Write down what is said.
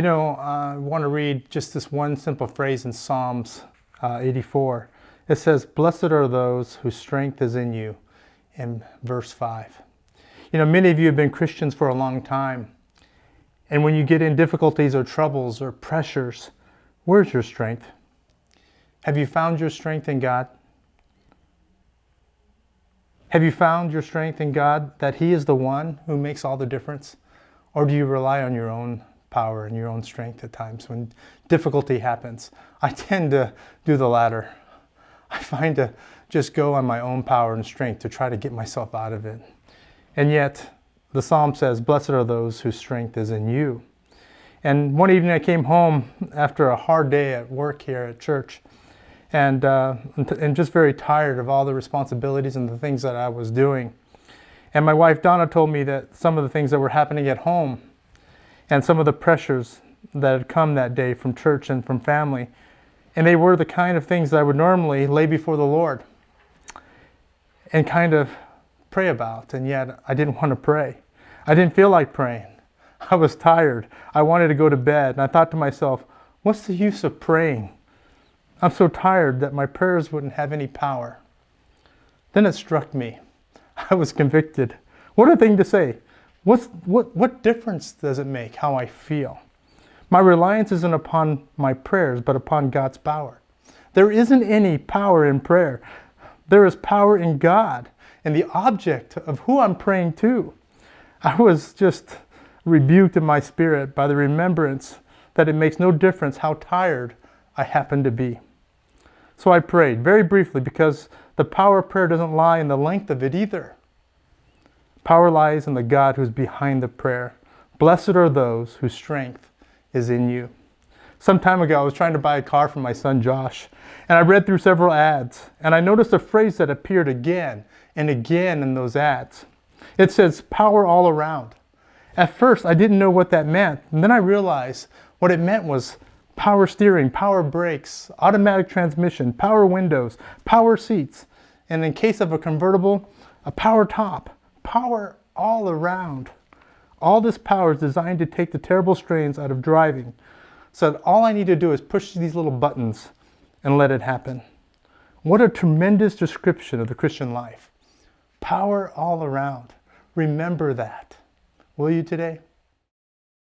I want to read just this one simple phrase in Psalms 84. It says, "Blessed are those whose strength is in you," in verse 5. Many of you have been Christians for a long time. And when you get in difficulties or troubles or pressures, where's your strength? Have you found your strength in God? Have you found your strength in God, that He is the one who makes all the difference? Or do you rely on your own power and your own strength at times when difficulty happens? I tend to do the latter. I find to just go on my own power and strength to try to get myself out of it. And yet, the psalm says, "Blessed are those whose strength is in you." And one evening I came home after a hard day at work here at church, and just very tired of all the responsibilities and the things that I was doing. And my wife Donna told me that some of the things that were happening at home and some of the pressures that had come that day from church and from family, and they were the kind of things that I would normally lay before the Lord and kind of pray about, and yet I didn't want to pray. I didn't feel like praying. I was tired. I wanted to go to bed, and I thought to myself, what's the use of praying? I'm so tired that my prayers wouldn't have any power. Then it struck me. I was convicted. What a thing to say. What difference does it make how I feel? My reliance isn't upon my prayers, but upon God's power. There isn't any power in prayer. There is power in God and the object of who I'm praying to. I was just rebuked in my spirit by the remembrance that it makes no difference how tired I happen to be. So I prayed very briefly, because the power of prayer doesn't lie in the length of it either. Power lies in the God who's behind the prayer. Blessed are those whose strength is in you. Some time ago, I was trying to buy a car for my son Josh, and I read through several ads, and I noticed a phrase that appeared again and again in those ads. It says, "power all around." At first, I didn't know what that meant, and then I realized what it meant was power steering, power brakes, automatic transmission, power windows, power seats, and in case of a convertible, a power top. Power all around. All this power is designed to take the terrible strains out of driving, so that all I need to do is push these little buttons and let it happen. What a tremendous description of the Christian life. Power all around. Remember that. Will you today?